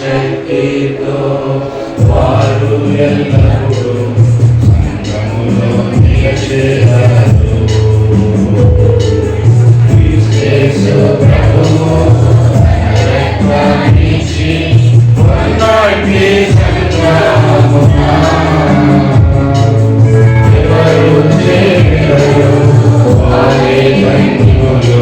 శక్తితో వారు ఎల్లప్పుడూ సంఘములో నిలిచెదరు. క్రీస్తు ప్రభువు రక్తమిచ్చి కొన్నటి సంఘమున ఎవరు చేయుదురు వారే ధన్యులు.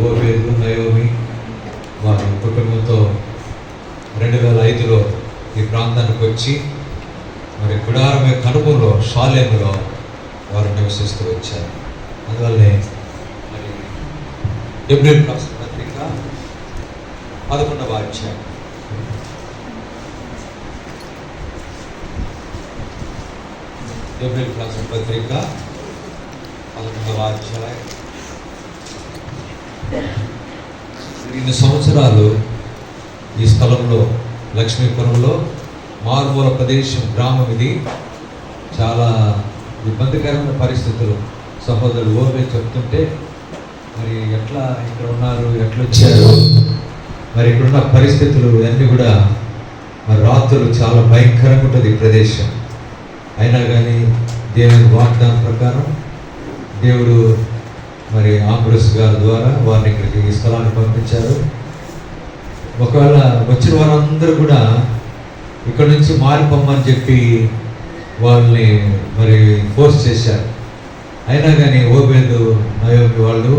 ఓబేదు నయోమి వారి కుటుంబంతో 2005లో ఈ ప్రాంతానికి వచ్చి మరి గుడారం యొక్క అనుభవంలో షాలేములో వారు నివసిస్తూ వచ్చారు. అందువల్లే మరి హెబ్రీయులకు రాసిన పత్రిక 11వ అధ్యాయం హెబ్రీయులకు రాసిన పత్రిక 11వ అధ్యాయం 2 సంవత్సరాలు ఈ స్థలంలో లక్ష్మీపురంలో మారుమూల ప్రదేశం గ్రామం ఇది. చాలా ఇబ్బందికరమైన పరిస్థితులు సహోదరుడు ఓబే చెప్తుంటే మరి ఎట్లా ఇక్కడ ఉన్నారు, ఎట్లా వచ్చారు, మరి ఇక్కడున్న పరిస్థితులు అన్నీ కూడా మరి రాత్రులు చాలా భయంకరంగా ఉంటుంది ఈ ప్రదేశం. అయినా కానీ దేవుని వాగ్దానం ప్రకారం దేవుడు మరి ఆంబ్రోస్ గారి ద్వారా వారిని ఇక్కడికి ఈ స్థలాన్ని పంపించారు. ఒకవేళ వచ్చిన వారందరూ కూడా ఇక్కడ నుంచి మారిపోమ్మని చెప్పి వాళ్ళని మరి ఫోర్స్ చేశారు. అయినా కానీ ఓబేదు నయోమి వాళ్ళు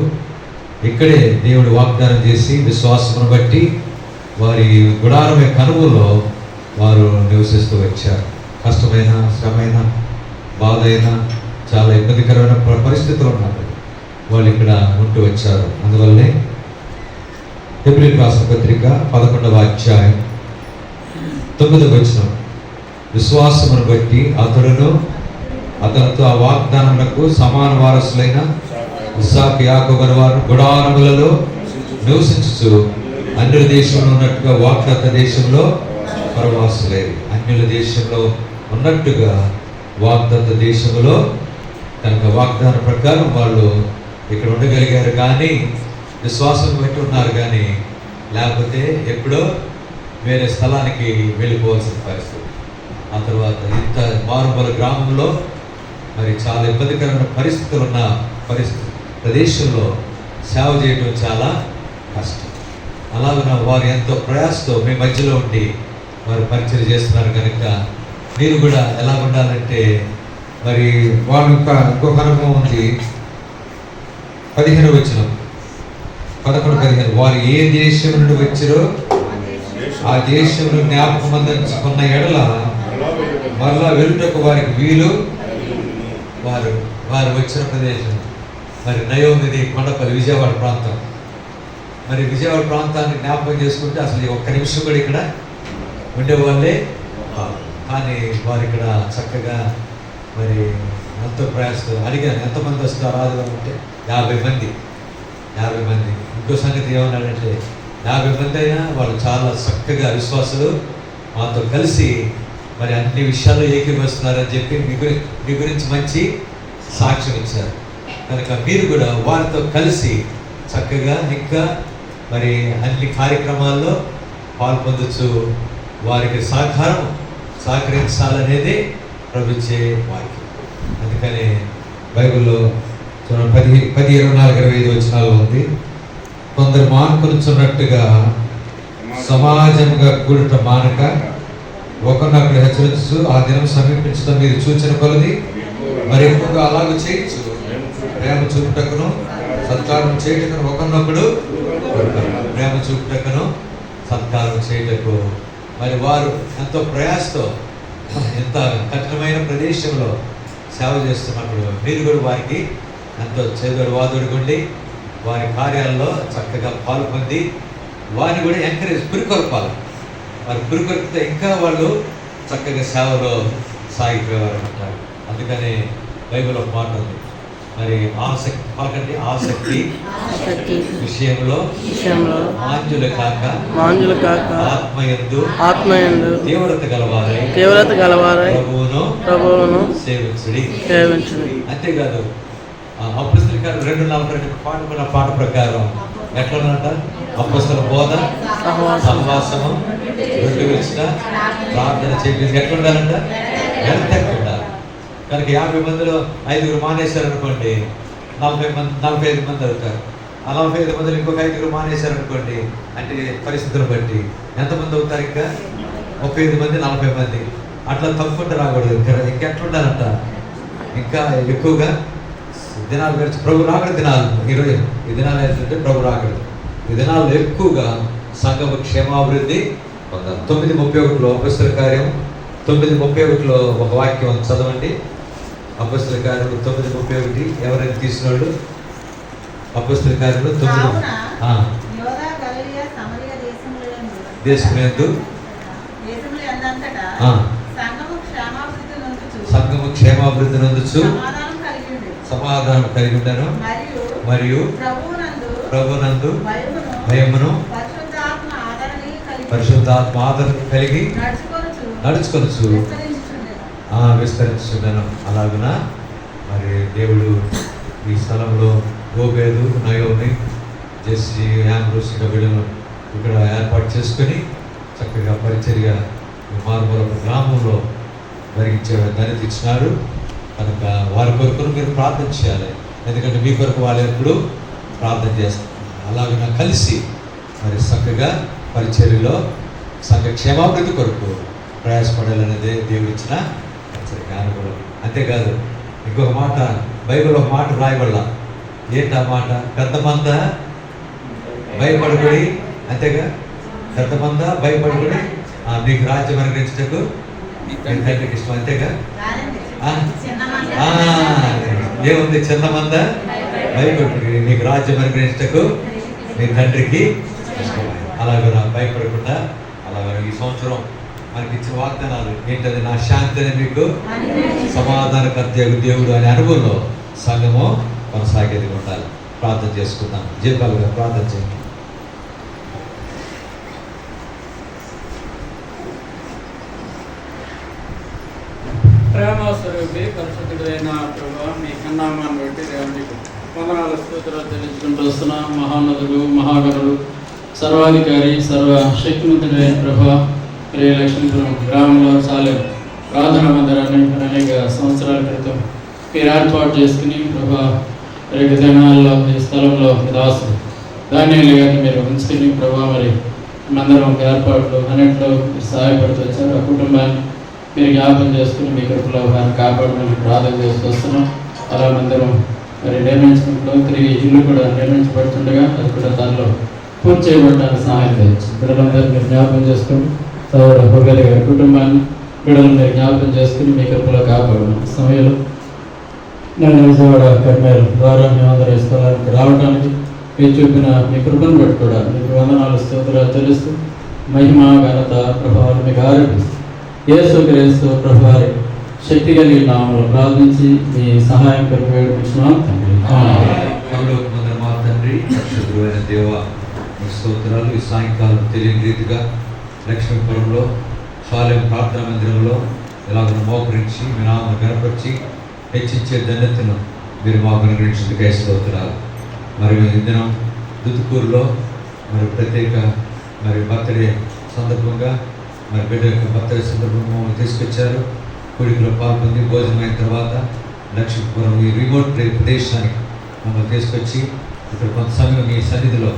ఇక్కడే దేవుడు వాగ్దానం చేసి విశ్వాసమును బట్టి వారి గుడారం యొక్క అనుభవంలో వారు నివసిస్తూ వచ్చారు. కష్టమైన, శ్రమైన, బాధ అయినా, చాలా ఇబ్బందికరమైన పరిస్థితులు ఉన్నారు, వాళ్ళు ఇక్కడ ఉంటూ వచ్చారు. అందువల్లనే హెబ్రీయులకు రాసిన పత్రిక 11వ అధ్యాయం 9వ వచనం, విశ్వాసమును బట్టి అతడును అతనితో ఆ వాగ్దానములకు సమాన వారసులైన ఇస్సాకు యాకోబు వారు గుడారములలో నివసించుచు అన్యుల దేశంలో ఉన్నట్టుగా వాగ్దత్త దేశంలో పరవాసులేరు. అన్యుల దేశంలో ఉన్నట్టుగా వాగ్దత్త దేశంలో కనుక వాగ్దానం ప్రకారం వాళ్ళు ఇక్కడ ఉండగలిగారు. కానీ విశ్వాసం పెట్టి ఉన్నారు, కానీ లేకపోతే ఎప్పుడో వేరే స్థలానికి వెళ్ళిపోవాల్సిన పరిస్థితి. ఆ తర్వాత ఇంత మారుమూల గ్రామంలో మరి చాలా ఇబ్బందికరమైన పరిస్థితులు ఉన్న ప్రదేశంలో సేవ చేయడం చాలా కష్టం. అలాగే వారు ఎంతో ప్రయాసతో మీ మధ్యలో ఉండి వారు పరిచయం చేస్తున్నారు. కనుక మీరు కూడా ఎలా ఉండాలంటే మరి వాళ్ళు ఇంకొక అనుభవం ఉంది. 15వ వచనం 11-15, వారు ఏ దేశం నుండి వచ్చారో ఆ దేశంలో జ్ఞాపకం అందించుకున్న ఎడల మరలా వెళ్ళుటకు వారికి వీలు. వారు వచ్చిన ప్రదేశం మరి నయోమిది కొండపల్లి, విజయవాడ ప్రాంతం. మరి విజయవాడ ప్రాంతాన్ని జ్ఞాపకం చేసుకుంటే అసలు ఒక్క నిమిషం కూడా ఇక్కడ ఉండేవాళ్ళే. కానీ వారు ఇక్కడ చక్కగా మరి ఎంతో ప్రయాసతో అడిగాను, ఎంతమంది వస్తారు ఆదివారం అంటే 50 మంది. ఇంకో సంగతి ఏమన్నాడంటే 50 మంది అయినా వాళ్ళు చాలా చక్కగా విశ్వాసులు మాతో కలిసి మరి అన్ని విషయాల్లో ఏకీభవిస్తున్నారని చెప్పి మీ గురించి మంచి సాక్ష్యం ఇచ్చారు. కనుక మీరు కూడా వారితో కలిసి చక్కగా ఇంకా మరి అన్ని కార్యక్రమాల్లో పాల్పొందొచ్చు, వారికి సహకరించాలనేది ప్రభుత్వే వాక్యం. అందుకని బైబిల్లో 10:24-25 వచనాల్లో ఉంది, కొందరు మానుకొనుచున్నట్టుగా సమాజముగా కూడుట మానక ఒకరినొకరు హెచ్చరించు, ఆ దినం సమీపించడం మీరు చూచిన కొలది మరి ఎక్కువగా అలాగ చేయొచ్చు. ప్రేమ చూపుటకును సత్కారం చేయటకును ఒకరినొకడు ప్రేమ చూపుటకును సత్కారం చేయటకు మరి వారు ఎంతో ప్రయాసతో ఎంత కఠినమైన ప్రదేశంలో సేవ చేస్తున్నప్పుడు మీరు కూడా వారికి ఎంతో చేదోడు వాదోడుకుండి వారి కార్యాల్లో చక్కగా పాల్పొంది వారిని కూడా ఎంకరేజ్ పురికొల్పాలి. వారి పురికొల్పితే ఇంకా వాళ్ళు చక్కగా సేవలో సాగిపోయేవారు అంటారు. అందుకని బైబిల్ ఒక మాట ఉంది, మరి ఆసక్తి విషయంలో మాంజులు కాక ఆత్మయందు తీవ్రత గలవారై ప్రభువును సేవించుడి. అంతేకాదు అపొస్తలుల కార్యం 2:42 పాట ప్రకారం ఎట్లనంట, అపొస్తలుల బోధ సహవాసము రొట్టె విరుచుట ప్రార్థన చేయడం ఎట్లుండాలంట, ఉండాలి. కనుక 50 మందిలో 5 మానేశారనుకోండి 45 మంది అవుతారు. ఆ 45 మందిలో ఇంకొక 5 మానేశారనుకోండి అంటే పరిస్థితులను బట్టి ఎంతమంది అవుతారు? ఇంకా 35 మంది 40 మంది అట్లా తప్పుకుంటూ రాకూడదు. ఇంకెట్లుండాలంట, ఇంకా ఎక్కువగా దినాలు గడిచి ప్రభు రాకడ దినాలు. ఈరోజు ఈ దినాలు ఏంటంటే ప్రభు రాకడ ఈ దినాల్లో ఎక్కువగా సంఘం క్షేమాభివృద్ధి పొందాలి. 9:31 అపొస్తలుల కార్యం 9:31 ఒక వాక్యం చదవండి. అపొస్తలుల కార్యం 9:31 ఎవరైనా తీసినోళ్ళు అపొస్తలుల కార్యంలో 9 దేశములందు సంఘము క్షేమాభివృద్ధి నందుచు సమాధానం కలిగి ఉంటాను మరియు ప్రభునందు భయమును పరిశుద్ధాత్మ ఆదరణ కలిగి నడుచుకొనొచ్చు విస్తరించున్నాను. అలాగున మరి దేవుడు ఈ స్థలంలో గోబేదు నయోమి జెస్సీ యాంబ్రోస్ బిడ్డను ఇక్కడ ఏర్పాటు చేసుకొని చక్కగా పరిచర్య మారుమూల గ్రామంలో జరిగించే ధన్యత ఇచ్చినారు. కనుక వారి కొరకు మీరు ప్రార్థన చేయాలి, ఎందుకంటే మీ కొరకు వాళ్ళు ఎప్పుడు ప్రార్థన చేస్తారు. అలాగ కలిసి మరి చక్కగా పరిచర్యలో సంఘ క్షేమాభివృద్ధి కొరకు ప్రయాసపడాలనేదే దేవుడు ఇచ్చిన అనుభవం. అంతేకాదు ఇంకొక మాట బైబిల్ ఒక మాట రాయబడాల. ఏంటి ఆ మాట? పెద్ద మంద భయపడబడి, అంతేగా పెద్ద మంద భయపడబడి మీకు రాజ్యం అనుగ్రహించటకు తండ్రికి ఇష్టం. అంతేగా ఏముంది? చిన్న మంద భయపడి నీకు రాజ్యం అనుగ్రహించటకు మీ తండ్రికి ఇష్టం. అలాగే భయపడకుండా అలాగే ఈ సంవత్సరం మనకి ఇచ్చిన వాగ్దానాలు ఏంటది? నా శాంతిని మీకు సమాధానకర్త దేవుడు అనే అనుభవంలో సంఘము కొనసాగేది ఉండాలి. ప్రార్థన చేసుకుందాం. జీవితాలుగా ప్రార్థన చేయండి. ప్రేమస్వరూపి పరిశుద్ధుడైన ప్రభువా, మీ కన్నామాన్ని బట్టి దేవునికి వందనాలు స్తోత్రాలు తెలుసుకుంటూ వస్తున్నాం. మహానదుడు, మహాగణుడు, సర్వాధికారి, సర్వశక్తిమంతుడైన ప్రభువా, లక్ష్మీపురం గ్రామంలో చాలా ప్రార్థనా మందిరాన్ని అనేక సంవత్సరాల క్రితం మీరు ఏర్పాటు చేసుకుని ప్రభా రేపు దినాల్లో ఈ స్థలంలో దాసు ధాన్యాలు గారిని మీరు ఉంచుకుని ప్రభా మరి మందిరం ఏర్పాట్లు అన్నింటిలో సహాయపడుతూ వచ్చారు. ఆ కుటుంబాన్ని మీరు జ్ఞాపకం చేసుకుని మీ కృపలో వారిని కాపాడమని ప్రార్థన చేస్తూ వస్తున్నాం. అలా మందిరం మరి నిర్మించడంలో తిరిగి ఇల్లు కూడా నిర్మించబడుతుండగా అది కూడా దానిలో పూర్తి చేయబడడానికి సహాయం చేయొచ్చు. బిడ్డలందరూ మీరు జ్ఞాపకం చేసుకుని సోదర హుగలి గారి కుటుంబాన్ని బిడ్డలు మీరు జ్ఞాపకం చేసుకుని మీ కృపలో కాపాడడం సమయంలో నేను విజయవాడ కర్మేలు ద్వారా మేమందరూ ఈ స్థలానికి రావడానికి మీరు చూపిన మీ కృపను బట్టి కూడా మీకు వందనాలు స్తోత్రాలు తెలుస్తూ మహిమ ఘనత ప్రభావాలు మీకు ఆరోపిస్తూ యేసుక్రీస్తు ప్రభువారి శక్తి కలిగిన నామములో ప్రార్థించి మీ సహాయం కొరకు వేడుకుంటున్నాం తండ్రి. పరలోక మందున మా తండ్రి, పరిశుద్ధుడైన దేవ, మీ స్తోత్రాలు. ఈ సాయంకాలం తెలియని రీతిగా లక్ష్మీపురంలో శాలెం ప్రార్థనా మందిరంలో ఇలాగ మోకరించి మీ నామను కనపరిచి హెచ్చించే ధన్యతను మీరు మాకు అనుగ్రహించినందుకే స్తోత్రాలు. మరి ఈ దినం దుతుకూరులో మరి ప్రత్యేక మరి బర్త్డే సందర్భంగా మరి బిడ్డ యొక్క బర్త్డే సందర్భంగా మమ్మల్ని తీసుకొచ్చారు. కోడికలో పాల్గొంది భోజనం అయిన తర్వాత లక్ష్మీపురం ఈ రిమోట్ ప్రదేశానికి మమ్మల్ని తీసుకొచ్చి ఇక్కడ కొంత సమయం మీ సన్నిధిలో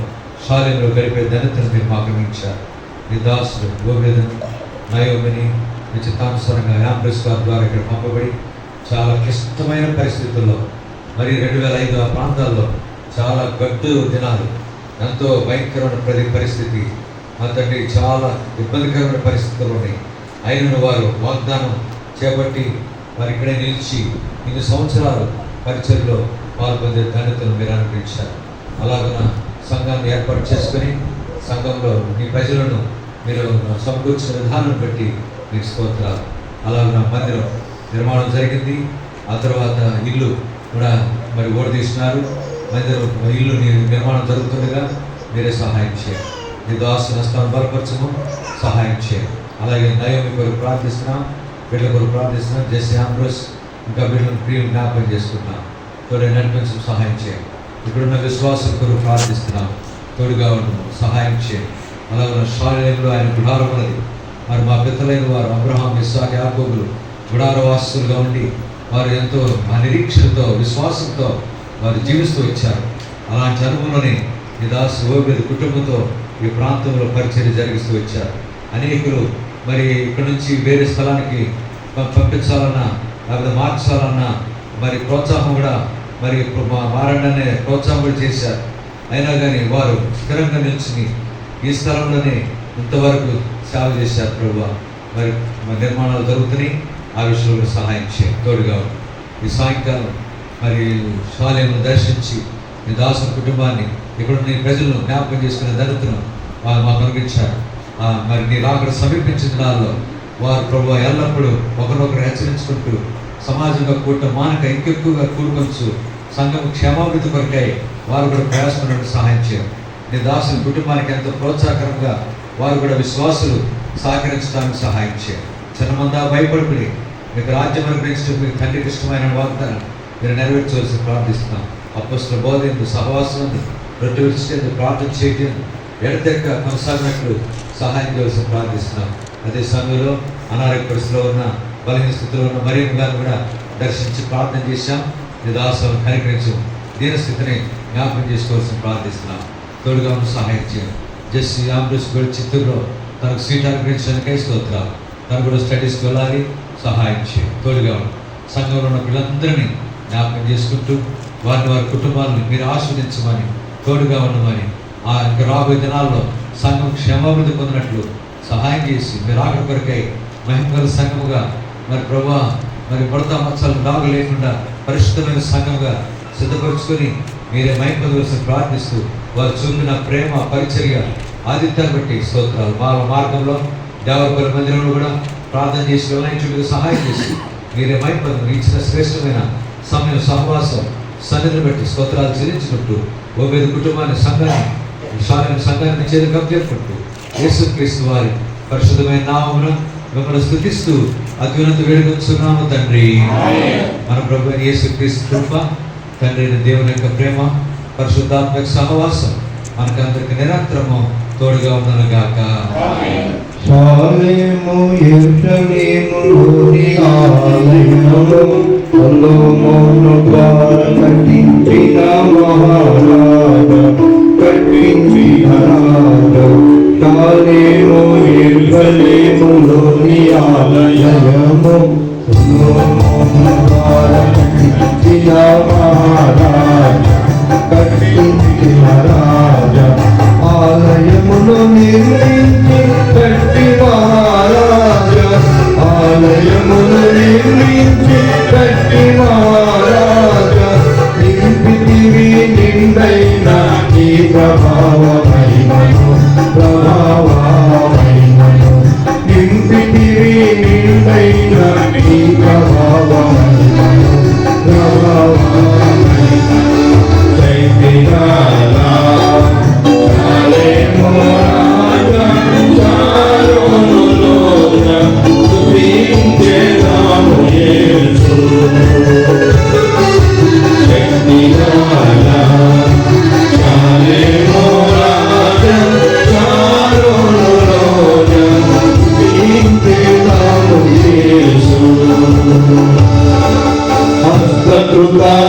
శాలెంలో గడిపే ధన్యతను మీరు మాకు అందించారు. మీ దాసులు గోవేదను నయోమిని నిశ్చితానుసారంగా యాంబ్రెస్ గారి ద్వారా ఇక్కడ పంపబడి చాలా క్లిష్టమైన పరిస్థితుల్లో మరి 2005 ఆ ప్రాంతాల్లో చాలా గడ్డు దినాలు, ఎంతో భయంకరమైన పరిస్థితి, మా తండ్రి చాలా ఇబ్బందికరమైన పరిస్థితులు ఉన్నాయి. అయిన వారు వాగ్దానం చేపట్టి వారు ఇక్కడే నిలిచి 2 సంవత్సరాలు పరిచయలో పాల్పొందే ధన్యతను మీరు అనుగ్రహించారు. అలాగన సంఘాన్ని ఏర్పాటు చేసుకొని సంఘంలో మీ ప్రజలను మీరు సమకూర్చిన విధానం బట్టి మీకు స్తోత్రాలు. అలాగన మందిరం నిర్మాణం జరిగింది. ఆ తర్వాత ఇల్లు కూడా మరి ఓడదీస్తున్నారు. మందిరం ఇల్లు నిర్మాణం జరుగుతుండగా మీరే సహాయం చేయండి. మీ దాసు నష్టాన్ని బలపరచము, సహాయం చేయండి. అలాగే నయోమి కొరకు ప్రార్థిస్తున్నాం, బిడ్డల కొరకు ప్రార్థిస్తున్నాం. జెస్సీ ఆంబ్రోస్ ఇంకా బిడ్డలను ప్రియులు జ్ఞాపకం చేసుకుంటున్నాం. తోడే నడిపించడం సహాయం చేయండి. ఇక్కడున్న విశ్వాసం కొరకు ప్రార్థిస్తున్నాం, తోడుగా ఉండము, సహాయం చేయండి. అలాగే శాలెంలో ఆయన గుడారం ఉన్నది. మరి మా పితలైన వారు అబ్రహాం, ఇస్సాకు, యాకోబులు గుడారవాసులుగా ఉండి వారు ఎంతో ఆ నిరీక్షణతో విశ్వాసంతో వారు జీవిస్తూ వచ్చారు. అలాంటి అనుభవంలోనే ఈ దాసు ఓబేదు కుటుంబంతో ఈ ప్రాంతంలో పరిచర్య జరిగిస్తూ వచ్చారు. అనేకులు మరి ఇక్కడ నుంచి వేరే స్థలానికి పంపించాలన్నా లేకపోతే మార్చాలన్నా మరి ప్రోత్సాహం కూడా మరి మారండి ప్రోత్సాహం కూడా చేశారు. అయినా కానీ వారు స్థిరంగా నిల్చుని ఈ స్థలంలోనే ఇంతవరకు సేవ చేశారు. ప్రభువా మరి నిర్మాణాలు జరుగుతున్నాయి, ఆ విషయంలో సహాయం చేయండి, తోడుగా. ఈ సాయంకాలం మరి శాలెంను దర్శించి మీ దాసు కుటుంబాన్ని ఇక్కడ నీ ప్రజలను జ్ఞాపకం చేసుకునే ధన్యతను వారు మాకు అనుగ్రహించారు. మరి నీ రాకడ సమీపించిన దినాల్లో వారు ప్రభువా ఎల్లప్పుడూ ఒకరొకరు హెచ్చరించుకుంటూ సమాజంగా కూడటం మానక ఇంకెక్కువగా కూడుకొంచు సంఘం క్షేమాభివృద్ధి కొరకై వారు కూడా ప్రయాసపడడానికి సహాయం చేయండి. నీ దాసుని కుటుంబానికి ఎంతో ప్రోత్సాహకరంగా వారు కూడా విశ్వాసులు సహకరించడానికి సహాయం చేయండి. చిన్నమందా భయపడుకుని మీకు రాజ్యం అనుగ్రహించడం మీకు తండ్రికి ఇష్టమైన వాగ్దానం మీరు నెరవేర్చవలసి ప్రార్థిస్తున్నాం. అపొస్తలుల బోధ సహవాసం రొట్టె విడిచేందుకు ప్రార్థన చేయడం ఎడతెక్క కొనసాగినట్లు సహాయం చేయవలసి ప్రార్థిస్తున్నాం. అదే సమయంలో అనారోగ్య పరిస్థితిలో ఉన్న బలహీన స్థితిలో ఉన్న మరియమ్మ గారిని కూడా దర్శించి ప్రార్థన చేశాం. నీ దాసులను కనికరించు, దీనస్థితిని జ్ఞాపకం చేసుకోవాల్సి ప్రార్థిస్తున్నాం. తోడుగా ఉన్న సహాయం చేయండి. జెస్సీ ఆంబ్రోస్ కూడా చిత్తూరులో తనకు సీట్ అనుగ్రహించడానికై స్తోత్రాలు. తను కూడా స్టడీస్కి వెళ్ళాలి, సహాయం చేయండి. తోడుగా సంఘంలో ఉన్న పిల్లలందరినీ జ్ఞాపకం చేసుకుంటూ వారి కుటుంబాలను మీరు ఆస్వాదించమని, తోడుగా ఉండమని, ఆ ఇంకా రాబోయే దినాల్లో సంఘం క్షేమాభివృద్ధి పొందినట్లు సహాయం చేసి మీరు ఆఖరి కొరకై మహిమగల సంఘముగా మరి ప్రభువా మరి పడతా మచ్చలు దాగు లేకుండా పరిశుద్ధమైన సంఘంగా సిద్ధపరుచుకొని మీరే మహిమవలసి ప్రార్థిస్తూ వారు చూపిన ప్రేమ పరిచర్య ఆదిత్యాన్ని బట్టి స్తోత్రాలు. మార్గంలో దేవరపల్లి మందిరంలో కూడా ప్రార్థన చేసి వెళ్ళినట్టుగా సహాయం చేసి మీరే మహిమను ఇచ్చిన శ్రేష్టమైన సమయం సహవాసం సన్నిధిని బట్టి స్తోత్రాలు చెల్లించుకుంటూ ఓబేదు కుటుంబాన్ని సంఘాన్ని చేతులు కప్పేసుకుంటూ యేసుక్రీస్తు వారి పరిశుద్ధమైన నామమున మిమ్మల్ని స్తుతిస్తూ అత్యున్నత వేడుకొంచున్నాము తండ్రి. మన ప్రభు యేసుక్రీస్తు కృప, తండ్రి అయిన దేవుని యొక్క ప్రేమ, పరిశుద్ధాత్మక సహవాసం మనకందరికి నిరంతరము తోడుగా ఉండనుగాక. శాలెము యెరూషలేములోని ఆలయములో సొలొమోను ద్వారా కట్టించిన మహారాజు కట్టించిన రాజు. శాలెము యెరూషలేములోని ఆలయము సొలొమోను ద్వారా కట్టించిన మహారాజు కట్టించిన రాజా. ఆలయమును నిర్మించి కట్టి మహారాజా, ఆలయమును నిర్మించి కట్టి మహారాజా.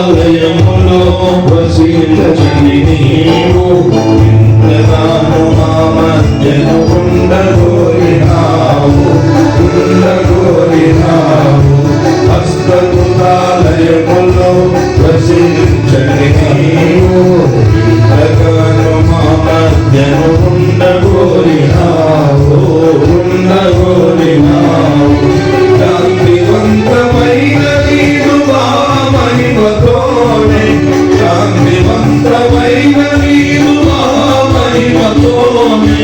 హృదయములో వసించని నీవు ఇంతగాను మా మధ్యను ఉండగోరినావు హస్తములో వసించని నీవు ఇంతగాను మా మధ్యను ఉండగోరినావు శాంతివంతమైన నీవు మా మహిమతోనే శాంతివంతమైన నీవు మా మహిమతోనే